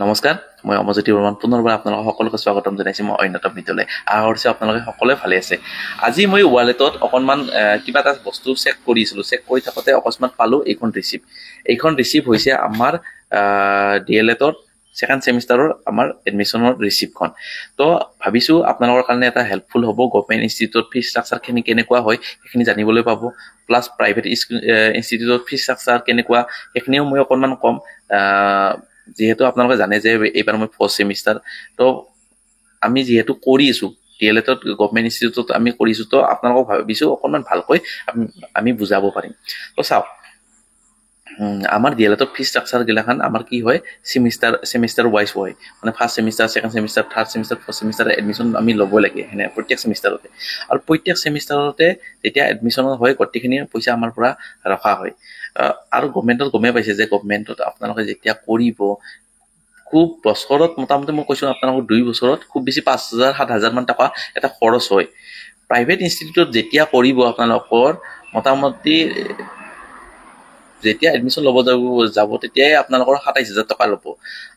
নমস্কাৰ, মই অমৰজ্যোতি বৰ্মন পুনৰবাৰ আপোনালোকক সকলোকে স্বাগতম জনাইছোঁ মই অন্যতম বিদ্যালয়। আশা কৰিছোঁ আপোনালোকে সকলোৱে ভালে আছে। আজি মই ৱালেটত অকণমান কিবা এটা বস্তু চেক কৰিছিলোঁ। চেক কৰি থাকোঁতে অকস্মাত পালোঁ এইখন ৰিচিপ্ট। এইখন ৰিচিপ্ট হৈছে আমাৰ DLEDৰ ছেকেণ্ড ছেমিষ্টাৰৰ আমাৰ এডমিশ্যনৰ ৰিচিপ্টখন। তো ভাবিছোঁ আপোনালোকৰ কাৰণে এটা হেল্পফুল হ'ব। গভৰ্ণমেণ্ট ইনষ্টিটিউটত ফিজ ষ্ট্ৰাকচাৰখিনি কেনেকুৱা হয় সেইখিনি জানিবলৈ পাব। প্লাছ প্ৰাইভেট ইনষ্টিটিউটত ফিজ ষ্ট্ৰাকচাৰ কেনেকুৱা সেইখিনিও মই অকণমান ক'ম। যিহেতু আপোনালোকে জানে যে এইবাৰ মই 4th ছেমিষ্টাৰ, তো আমি যিহেতু কৰি আছোঁ DLEDত গভৰ্ণমেণ্ট ইনষ্টিটিউটত আমি কৰিছোঁ, তো আপোনালোকক ভাবিছোঁ অকণমান ভালকৈ আমি বুজাব পাৰিম। তো চাওক, আমাৰ DLEDত ফিজ ষ্ট্ৰাকচাৰগিলাখান আমাৰ কি হয়, ছেমিষ্টাৰ ৱাইজ হয়। মানে first semester, second semester, third semester, fourth semester admission আমি ল'ব লাগে সেনে প্ৰত্যেক ছেমিষ্টাৰতে। আৰু প্ৰত্যেক ছেমিষ্টাৰতে যেতিয়া এডমিশ্যন হয় গোটেইখিনি পইচা আমাৰ পৰা ৰখা হয়। আৰু গভৰ্ণমেণ্টত গমেই পাইছে যে গভৰ্ণমেণ্টত আপোনালোকে যেতিয়া কৰিব খুব বছৰত মোটামুটি মই কৈছোঁ আপোনালোকক 2 বছৰত খুব বেছি 5,000-7,000 মান টকা এটা খৰচ হয়। প্ৰাইভেট ইনষ্টিটিউটত যেতিয়া কৰিব আপোনালোকৰ মোটামুটি যেতিয়া এডমিশ্যন ল'ব যাব তেতিয়াই আপোনালোকৰ 27,000 টকা ল'ব।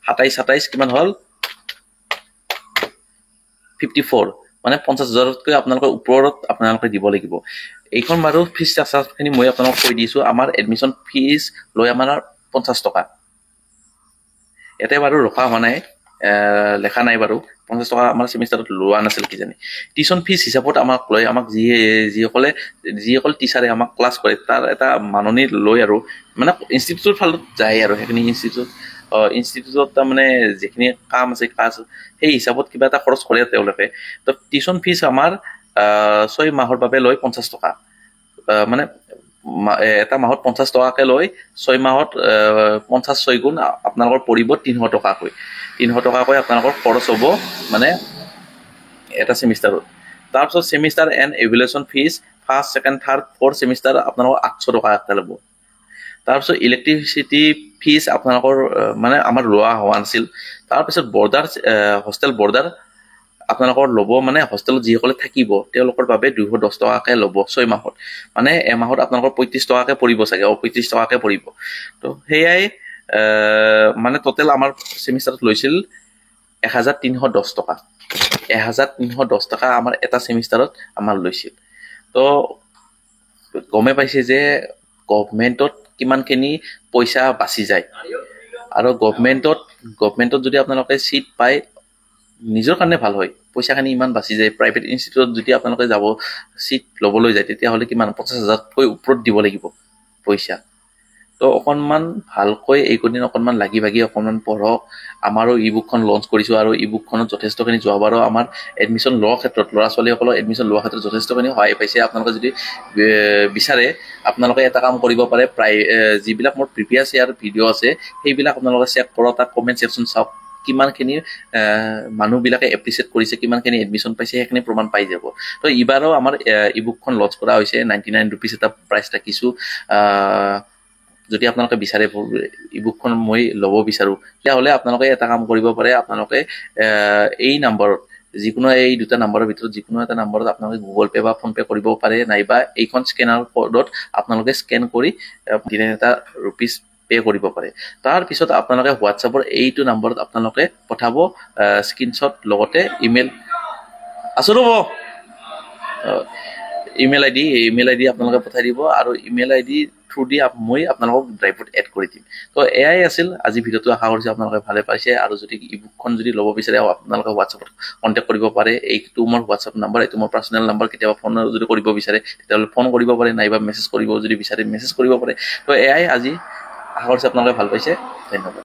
27 কিমান হ'ল 54, মানে 50,000তকৈ আপোনালোকৰ ওপৰত আপোনালোকে দিব লাগিব। এইখন বাৰু ফিজ ষ্ট্ৰাকচাৰখিনি মই আপোনালোকক কৈ দিছোঁ। আমাৰ এডমিশ্যন ফিজ লৈ আমাৰ 50 টকা। ইয়াতে বাৰু ৰখা হোৱা নাই, লেখা নাই বাৰু 50 টকা আমাৰ ছেমিষ্টাৰত লোৱা নাছিল কিজানি। টিউশ্যন ফিজ হিচাপত আমাক লয়, আমাক যিসকল টিচাৰে আমাক ক্লাছ কৰে তাৰ এটা মাননি লয় আৰু মানে ইনষ্টিটিউটৰ ফালত যায় আৰু সেইখিনি ইনষ্টিটিউটত তাৰমানে যিখিনি কাম আছে সেই হিচাপত কিবা এটা খৰচ কৰে তেওঁলোকে। তো টিউশ্যন ফিজ আমাৰ 6 মাহৰ বাবে লয় 50 টকা। মানে এটা মাহত 50 টকাকৈ লৈ 6 মাহত 50 গুণ আপোনালোকৰ পৰিব 300 টকাকৈ। 300 টকাকৈ আপোনালোকৰ খৰচ হ'ব মানে এটা ছেমিষ্টাৰত। তাৰপিছত semester end evaluation fees first, second, third, fourth semester আপোনালোকৰ 800 টকা এটা ল'ব। তাৰপিছত ইলেক্ট্ৰিচিটি ফিজ আপোনালোকৰ মানে আমাৰ লোৱা হোৱা নাছিল। তাৰপিছত হোষ্টেল বৰ্ডাৰ আপোনালোকৰ ল'ব, মানে হোষ্টেলত যিসকলে থাকিব তেওঁলোকৰ বাবে 210 টকাকৈ ল'ব 6 মাহত। মানে এমাহত আপোনালোকৰ 35 টকাকৈ পৰিব চাগে, 35 টকাকৈ পৰিব। তো সেয়াই মানে টোটেল আমাৰ ছেমিষ্টাৰত লৈছিল 1,310 টকা। 1,310 টকা আমাৰ এটা ছেমিষ্টাৰত আমাৰ লৈছিল। তো গমেই পাইছে যে গভৰ্ণমেণ্টত কিমানখিনি পইচা বাচি যায়। আৰু গভৰ্ণমেণ্টত যদি আপোনালোকে ছিট পায় নিজৰ কাৰণে ভাল হয়, পইচাখিনি ইমান বাচি যায়। প্ৰাইভেট ইনষ্টিটিউটত যদি আপোনালোকে যাব ছিট ল'বলৈ যায় তেতিয়াহ'লে কিমান 50,000তকৈ ওপৰত দিব লাগিব পইচা। তো অকণমান ভালকৈ এইকেইদিন অকণমান লাগি ভাগি অকণমান পঢ়ক। আমাৰো ই বুকখন লঞ্চ কৰিছোঁ আৰু ই বুকখনত যথেষ্টখিনি যোৱাবাৰো আমাৰ এডমিশ্যন লোৱাৰ ক্ষেত্ৰত ল'ৰা ছোৱালীসকলৰ এডমিশ্যন লোৱাৰ ক্ষেত্ৰত যথেষ্টখিনি সহায় পাইছে। আপোনালোকে যদি বিচাৰে আপোনালোকে এটা কাম কৰিব পাৰে, যিবিলাক মোৰ প্ৰিভিয়াছ ইয়াৰ ভিডিঅ' আছে সেইবিলাক আপোনালোকে চেক কৰক, তাত কমেণ্ট ছেকশ্যন চাওক কিমানখিনি মানুহবিলাকে এপ্ৰিচিয়েট কৰিছে, কিমানখিনি এডমিশ্যন পাইছে সেইখিনি প্ৰমাণ পাই যাব। তো এইবাৰো আমাৰ ই বুকখন লঞ্চ কৰা হৈছে, 99 ৰুপিজ এটা প্ৰাইচ ৰাখিছোঁ। যদি আপোনালোকে বিচাৰে ই বুকখন মই ল'ব বিচাৰোঁ তেতিয়াহ'লে আপোনালোকে এটা কাম কৰিব পাৰে, আপোনালোকে এই নম্বৰত যিকোনো এই দুটা নম্বৰৰ ভিতৰত যিকোনো এটা নম্বৰত আপোনালোকে গুগল পে' বা ফোনপে' কৰিব পাৰে, নাইবা এইখন স্কেনাৰ ক'ডত আপোনালোকে স্কেন কৰি 99 ৰুপিজ পে' কৰিব পাৰে। তাৰপিছত আপোনালোকে হোৱাটছআপৰ এইটো নম্বৰত আপোনালোকে পঠাব স্ক্ৰীনশ্বট লগতে ইমেইল ইমেইল আই ডি আপোনালোকে পঠাই দিব আৰু ইমেইল আই ডি থ্ৰু দি মই আপোনালোকক ড্ৰাইভত এড কৰি দিম। তো এয়াই আছিল আজি ভিডিঅ'টো। আশা কৰিছোঁ আপোনালোকে ভালে পাইছে। আৰু যদি ই বুকখন যদি ল'ব বিচাৰে আপোনালোকে হোৱাটছআপত কণ্টেক্ট কৰিব পাৰে। এইটো মোৰ হোৱাটছআপ নম্বৰ, এইটো মোৰ পাৰ্চনেল নম্বৰ। কেতিয়াবা ফোন যদি কৰিব বিচাৰে তেতিয়াহ'লে ফোন কৰিব পাৰে, নাইবা মেছেজ কৰিব যদি বিচাৰে মেছেজ কৰিব পাৰে। তো এয়াই আজি। আশা কৰিছোঁ আপোনালোকে ভাল পাইছে। ধন্যবাদ।